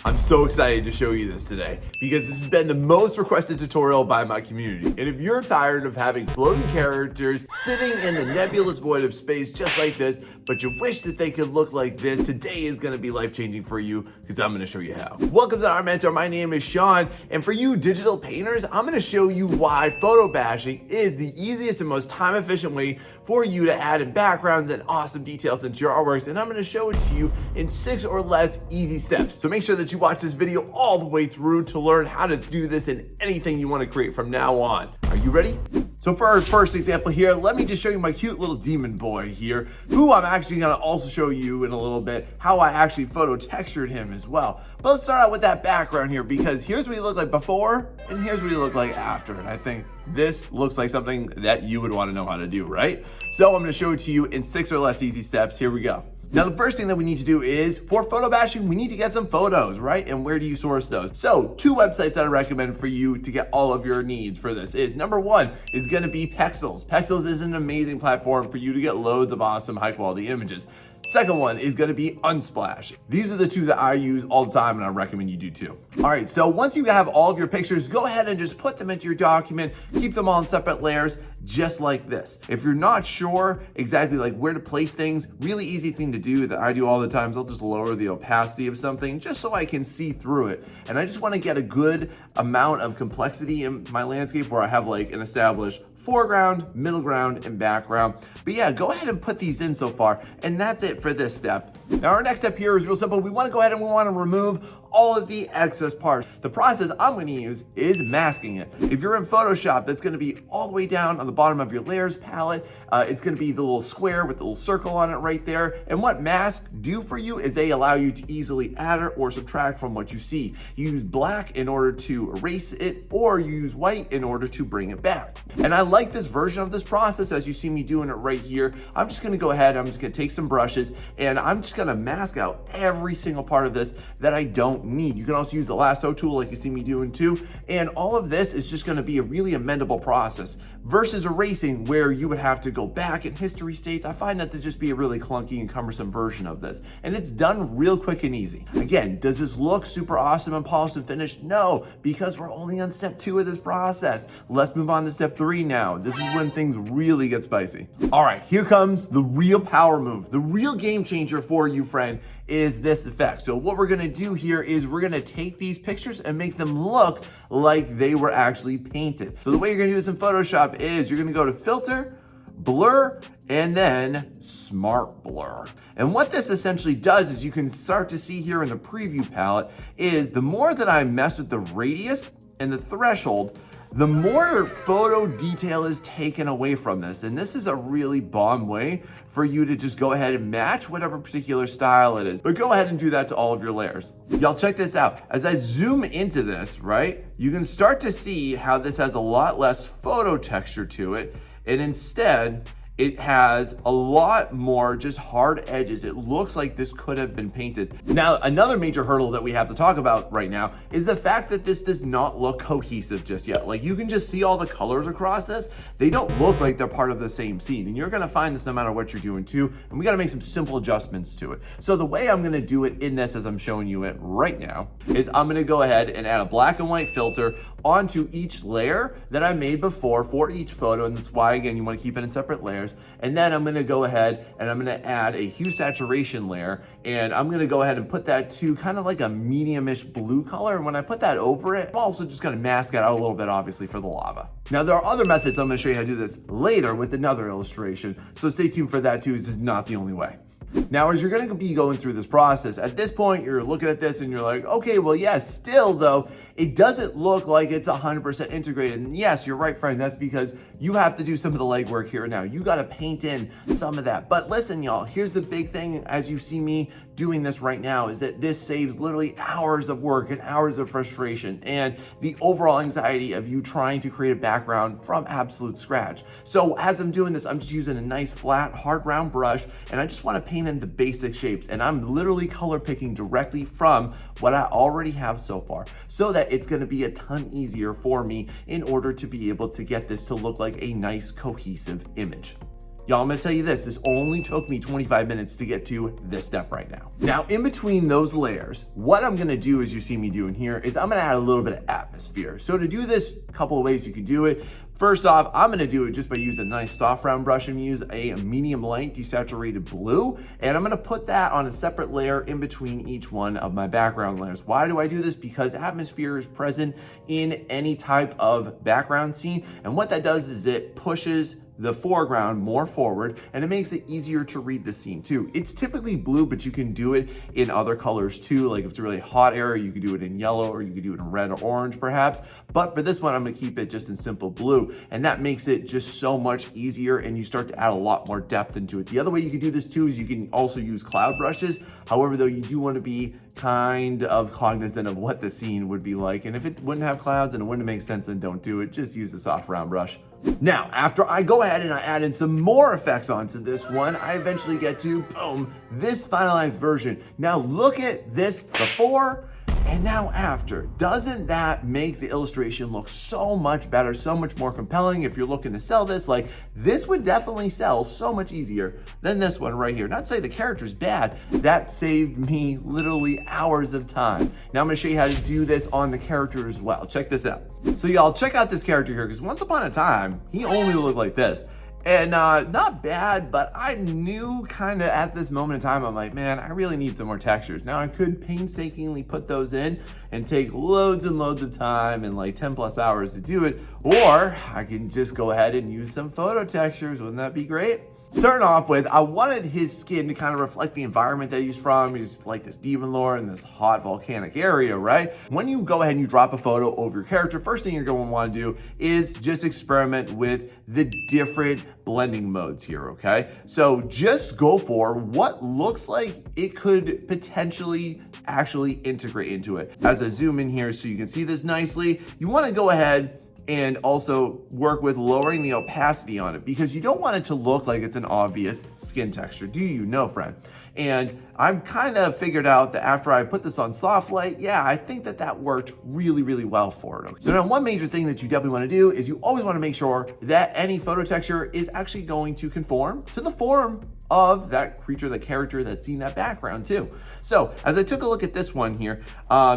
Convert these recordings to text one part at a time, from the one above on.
I'm so excited to show you this today because this has been the most requested tutorial by my community. And if you're tired of having floating characters sitting in the nebulous void of space just like this, but you wish that they could look like this, today is going to be life-changing for you because I'm going to show you how. Welcome to Art Mentor. My name is Sean, and for you digital painters, I'm going to show you why photo bashing is the easiest and most time-efficient way for you to add in backgrounds and awesome details into your artworks, and I'm going to show it to you in 6 or less easy steps. So make sure that you watch this video all the way through to learn how to do this in anything you want to create from now on. Are you ready? So for our first example here, let me just show you my cute little demon boy here, who I'm actually going to also show you in a little bit how I actually photo textured him as well. But let's start out with that background here, because here's what he looked like before and here's what he looked like after. And I think this looks like something that you would want to know how to do, right? So I'm going to show it to you in 6 or less easy steps. Here we go. Now, the first thing that we need to do is, for photo bashing, we need to get some photos, right? And where do you source those? So 2 websites that I recommend for you to get all of your needs for this is, number 1 is gonna be Pexels. Pexels is an amazing platform for you to get loads of awesome high quality images. Second one is gonna be Unsplash. These are the 2 that I use all the time and I recommend you do too. All right, so once you have all of your pictures, go ahead and just put them into your document, keep them all in separate layers, just like this. If you're not sure exactly like where to place things, really easy thing to do that I do all the time is I'll just lower the opacity of something just so I can see through it. And I just wanna get a good amount of complexity in my landscape where I have like an established foreground, middle ground, and background. But yeah, go ahead and put these in so far, and that's it for this step. Now our next step here is real simple. We wanna go ahead and we wanna remove all of the excess parts. The process I'm gonna use is masking it. If you're in Photoshop, that's gonna be all the way down on the bottom of your layers palette. It's gonna be the little square with the little circle on it right there. And what masks do for you is they allow you to easily add or subtract from what you see. You use black in order to erase it, or you use white in order to bring it back. And I like this version of this process as you see me doing it right here. I'm just gonna go ahead, I'm just gonna take some brushes, and I'm just gonna mask out every single part of this that I don't need. You can also use the lasso tool like you see me doing too. And all of this is just gonna be a really amendable process versus erasing where you would have to go back in history states. I find that to just be a really clunky and cumbersome version of this. And it's done real quick and easy. Again, does this look super awesome and polished and finished? No, because we're only on step 2 of this process. Let's move on to step 3 now. This is when things really get spicy. All right, here comes the real power move. The real game changer for you, friend, is this effect. So what we're gonna do here is we're gonna take these pictures and make them look like they were actually painted. So the way you're gonna do this in Photoshop is you're gonna go to Filter, Blur, and then Smart Blur. And what this essentially does is you can start to see here in the preview palette is the more that I mess with the radius and the threshold, the more photo detail is taken away from this. And this is a really bomb way for you to just go ahead and match whatever particular style it is. But go ahead and do that to all of your layers. Y'all check this out. As I zoom into this, right, you can start to see how this has a lot less photo texture to it. And instead, it has a lot more just hard edges. It looks like this could have been painted. Now, another major hurdle that we have to talk about right now is the fact that this does not look cohesive just yet. Like, you can just see all the colors across this. They don't look like they're part of the same scene. And you're gonna find this no matter what you're doing too. And we gotta make some simple adjustments to it. So the way I'm gonna do it in this, as I'm showing you it right now, is I'm gonna go ahead and add a black and white filter onto each layer that I made before for each photo. And that's why, again, you wanna keep it in separate layers. And then I'm gonna go ahead and I'm gonna add a hue saturation layer, and I'm gonna go ahead and put that to kind of like a medium-ish blue color. And when I put that over it, I'm also just gonna mask it out a little bit, obviously, for the lava. Now, there are other methods. I'm gonna show you how to do this later with another illustration. So stay tuned for that too. This is not the only way. Now, as you're gonna be going through this process, at this point, you're looking at this and you're like, okay, well, yes, still though, it doesn't look like it's 100% integrated. And yes, you're right, friend, that's because you have to do some of the legwork here now. You gotta paint in some of that. But listen, y'all, here's the big thing as you see me doing this right now is that this saves literally hours of work and hours of frustration and the overall anxiety of you trying to create a background from absolute scratch. So as I'm doing this, I'm just using a nice flat, hard round brush, and I just wanna paint in the basic shapes. And I'm literally color picking directly from what I already have so far, so that it's gonna be a ton easier for me in order to be able to get this to look like a nice cohesive image. Y'all, I'm gonna tell you this only took me 25 minutes to get to this step right now. Now, in between those layers, what I'm gonna do, as you see me doing here, is I'm gonna add a little bit of atmosphere. So to do this, a couple of ways you can do it. First off, I'm gonna do it just by using a nice soft round brush. I'm gonna use a medium light desaturated blue, and I'm gonna put that on a separate layer in between each one of my background layers. Why do I do this? Because atmosphere is present in any type of background scene, and what that does is it pushes the foreground more forward, and it makes it easier to read the scene too. It's typically blue, but you can do it in other colors too. Like if it's a really hot area, you could do it in yellow, or you could do it in red or orange perhaps. But for this one, I'm gonna keep it just in simple blue, and that makes it just so much easier, and you start to add a lot more depth into it. The other way you can do this too is you can also use cloud brushes. However, though, you do want to be kind of cognizant of what the scene would be like, and if it wouldn't have clouds and it wouldn't make sense, then don't do it. Just use a soft round brush. Now, after I go ahead and I add in some more effects onto this one, I eventually get to, boom, this finalized version. Now look at this before and now after. Doesn't that make the illustration look so much better, so much more compelling? If you're looking to sell this, like this would definitely sell so much easier than this one right here. Not to say the character's bad, that saved me literally hours of time. Now I'm gonna show you how to do this on the character as well. Check this out. So y'all, check out this character here, because once upon a time, he only looked like this. And not bad, but I knew kind of at this moment in time, I'm like, man, I really need some more textures. Now I could painstakingly put those in and take loads and loads of time and like 10 plus hours to do it. Or I can just go ahead and use some photo textures. Wouldn't that be great? Starting off with, I wanted his skin to kind of reflect the environment that he's from. He's like this demon lord in this hot volcanic area, right? When you go ahead and you drop a photo over your character, first thing you're going to want to do is just experiment with the different blending modes here, okay? So just go for what looks like it could potentially actually integrate into it. As I zoom in here so you can see this nicely, you want to go ahead and also work with lowering the opacity on it, because you don't want it to look like it's an obvious skin texture, do you? No, friend. And I've kind of figured out that after I put this on soft light, yeah, I think that that worked really, really well for it. So now one major thing that you definitely want to do is you always want to make sure that any photo texture is actually going to conform to the form of that creature, the character that's in that background too. So as I took a look at this one here,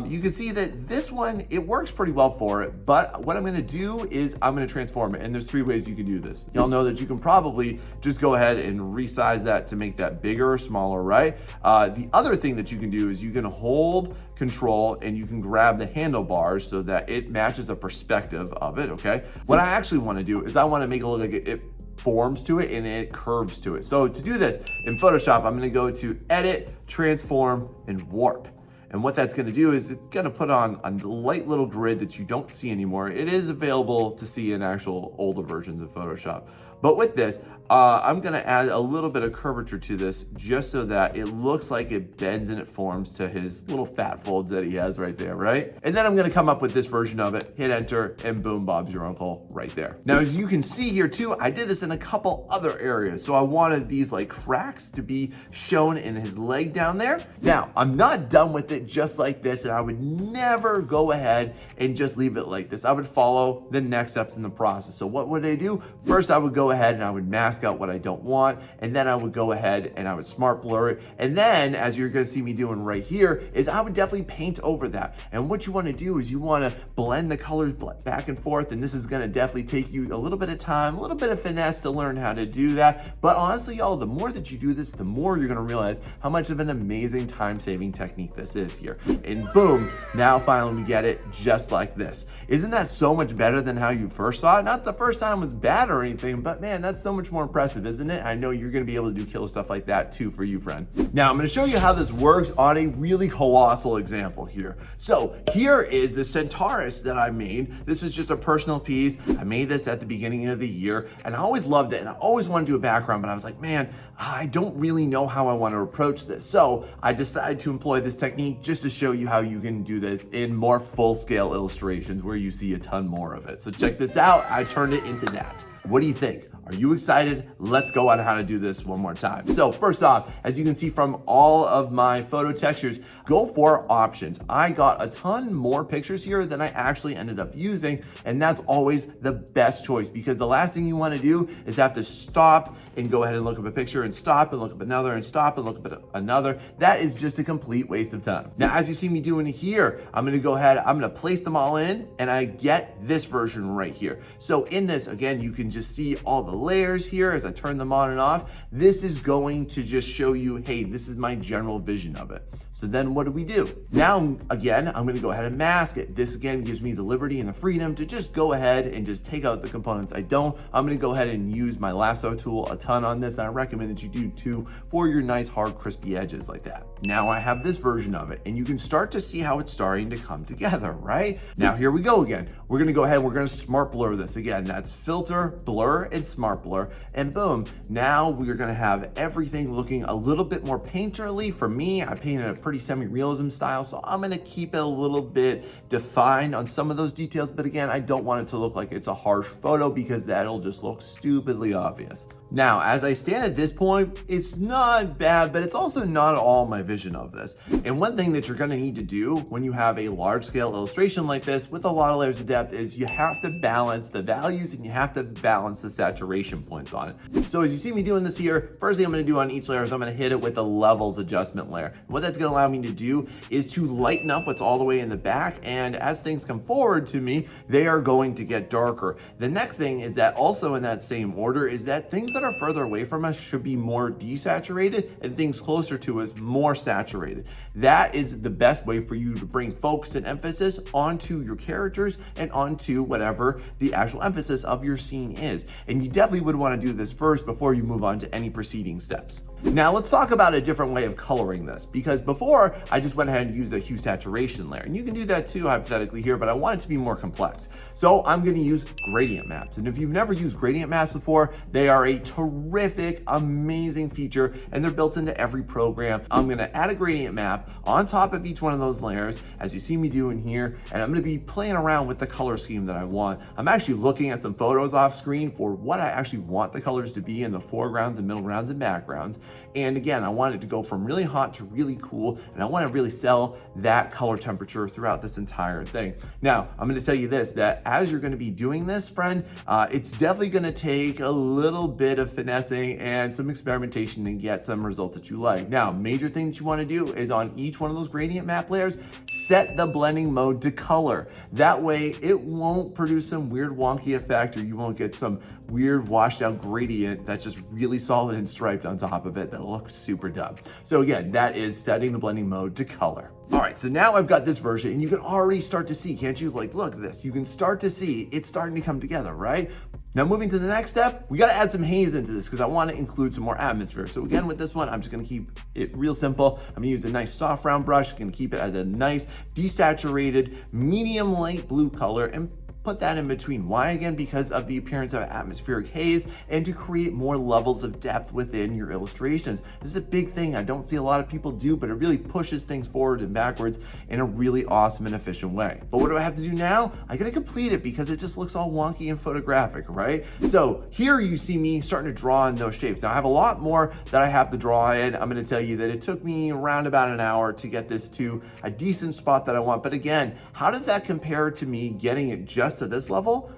you can see that this one, it works pretty well for it, but what I'm gonna do is I'm gonna transform it, and there's 3 ways you can do this. Y'all know that you can probably just go ahead and resize that to make that bigger or smaller, right? The other thing that you can do is you can hold Control and you can grab the handlebars so that it matches the perspective of it, okay? What I actually wanna do is I wanna make it look like it forms to it and it curves to it. So to do this in Photoshop, I'm gonna go to Edit, Transform, and Warp. And what that's gonna do is it's gonna put on a light little grid that you don't see anymore. It is available to see in actual older versions of Photoshop. But with this, I'm gonna add a little bit of curvature to this just so that it looks like it bends and it forms to his little fat folds that he has right there, right? And then I'm gonna come up with this version of it, hit enter, and boom, Bob's your uncle right there. Now, as you can see here too, I did this in a couple other areas. So I wanted these like cracks to be shown in his leg down there. Now, I'm not done with it just like this, and I would never go ahead and just leave it like this. I would follow the next steps in the process. So what would I do? First, I would go ahead and I would mask out what I don't want, and then I would go ahead and I would smart blur it, and then as you're gonna see me doing right here is I would definitely paint over that. And what you want to do is you want to blend the colors back and forth, and this is going to definitely take you a little bit of time, a little bit of finesse to learn how to do that. But honestly, y'all, the more that you do this, the more you're going to realize how much of an amazing time-saving technique this is here. And boom, now finally we get it just like this. Isn't that so much better than how you first saw it? Not the first time was bad or anything, but man, that's so much more impressive, isn't it? I know you're gonna be able to do killer stuff like that too for you, friend. Now, I'm gonna show you how this works on a really colossal example here. So here is the Centaurus that I made. This is just a personal piece. I made this at the beginning of the year, and I always loved it, and I always wanted to do a background, but I was like, man, I don't really know how I want to approach this. So I decided to employ this technique just to show you how you can do this in more full-scale illustrations where you see a ton more of it. So check this out. I turned it into that. What do you think? Are you excited? Let's go on how to do this one more time. So first off, as you can see from all of my photo textures, go for options. I got a ton more pictures here than I actually ended up using, and that's always the best choice, because the last thing you want to do is have to stop and go ahead and look up a picture and stop and look up another and stop and look up at another. That is just a complete waste of time. Now, as you see me doing here, I'm going to go ahead, I'm going to place them all in, and I get this version right here. So in this, again, you can just see all the layers here as I turn them on and off. This is going to just show you, hey, this is my general vision of it. So then what do we do? Now, again, I'm gonna go ahead and mask it. This again gives me the liberty and the freedom to just go ahead and just take out the components I don't. I'm gonna go ahead and use my lasso tool a ton on this, and I recommend that you do too for your nice hard crispy edges like that. Now I have this version of it, and you can start to see how it's starting to come together, right? Now here we go again. We're gonna go ahead and we're gonna smart blur this. Again, that's filter, blur, and smart blur, and boom. Now we're gonna have everything looking a little bit more painterly. For me, I painted a pretty semi-realism style, so I'm gonna keep it a little bit defined on some of those details, but again, I don't want it to look like it's a harsh photo because that'll just look stupidly obvious. Now, as I stand at this point, it's not bad, but it's also not all my vision of this. And one thing that you're gonna need to do when you have a large scale illustration like this with a lot of layers of depth is you have to balance the values and you have to balance the saturation points on it. So as you see me doing this here, first thing I'm gonna do on each layer is I'm gonna hit it with the levels adjustment layer. What that's gonna allow me to do is to lighten up what's all the way in the back, and as things come forward to me, they are going to get darker. The next thing is that also in that same order is that things that are further away from us should be more desaturated and things closer to us more saturated. That is the best way for you to bring focus and emphasis onto your characters and onto whatever the actual emphasis of your scene is. And you definitely would want to do this first before you move on to any preceding steps. Now let's talk about a different way of coloring this, because before I just went ahead and used a hue saturation layer, and you can do that too hypothetically here, but I want it to be more complex. So I'm going to use gradient maps. And if you've never used gradient maps before, they are a terrific, amazing feature, and they're built into every program. I'm going to add a gradient map on top of each one of those layers, as you see me doing here, and I'm going to be playing around with the color scheme that I want. I'm actually looking at some photos off screen for what I actually want the colors to be in the foregrounds and middle grounds and backgrounds. And again, I want it to go from really hot to really cool, and I want to really sell that color temperature throughout this entire thing. Now, I'm going to tell you this, that as you're going to be doing this, friend, it's definitely going to take a little bit of finessing and some experimentation to get some results that you like. Now, major thing that you want to do is on each one of those gradient map layers, set the blending mode to color. That way, it won't produce some weird wonky effect, or you won't get some weird washed out gradient that's just really solid and striped on top of it that'll look super dumb. So again, that is setting the blending mode to color. All right, so now I've got this version, and you can already start to see, can't you? Like, look at this. You can start to see it's starting to come together, right? Now moving to the next step, we got to add some haze into this because I want to include some more atmosphere. So again, with this one, I'm just going to keep it real simple. I'm going to use a nice soft round brush. I'm going to keep it at a nice desaturated medium light blue color and put that in between. Why? Again, because of the appearance of atmospheric haze and to create more levels of depth within your illustrations. This is a big thing I don't see a lot of people do, but it really pushes things forward and backwards in a really awesome and efficient way. But what do I have to do now? I gotta complete it because it just looks all wonky and photographic, right? So here you see me starting to draw in those shapes. Now I have a lot more that I have to draw in. I'm gonna tell you that it took me around about an hour to get this to a decent spot that I want. But again, how does that compare to me getting it just to this level?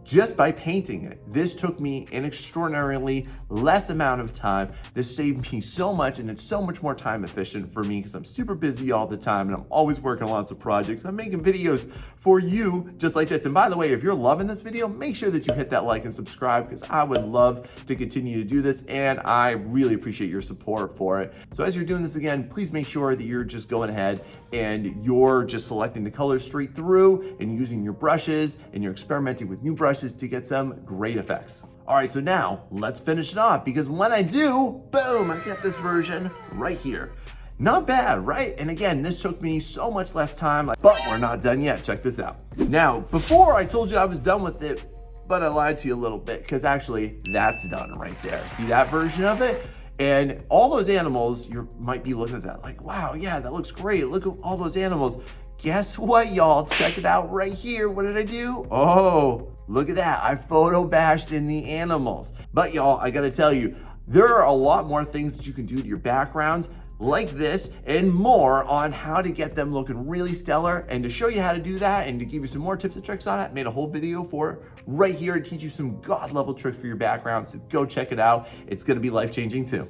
Just by painting it. This took me an extraordinarily less amount of time. This saved me so much, and it's so much more time efficient for me because I'm super busy all the time and I'm always working on lots of projects. I'm making videos for you just like this. And by the way, if you're loving this video, make sure that you hit that like and subscribe because I would love to continue to do this, and I really appreciate your support for it. So as you're doing this again, please make sure that you're just going ahead and you're just selecting the colors straight through and using your brushes, and you're experimenting with new brushes to get some great effects. All right, so now let's finish it off, because when I do, boom, I get this version right here. Not bad, right? And again, this took me so much less time, but we're not done yet. Check this out. Now, before I told you I was done with it, but I lied to you a little bit, because actually that's done right there. See that version of it? And all those animals, you might be looking at that like, wow, yeah, that looks great. Look at all those animals. Guess what, y'all? Check it out right here. What did I do? Oh, Look at that, I photo bashed in the animals. But y'all, I gotta tell you, there are a lot more things that you can do to your backgrounds like this and more on how to get them looking really stellar. And to show you how to do that and to give you some more tips and tricks on it, I made a whole video for it right here to teach you some God level tricks for your background. So go check it out. It's gonna be life changing too.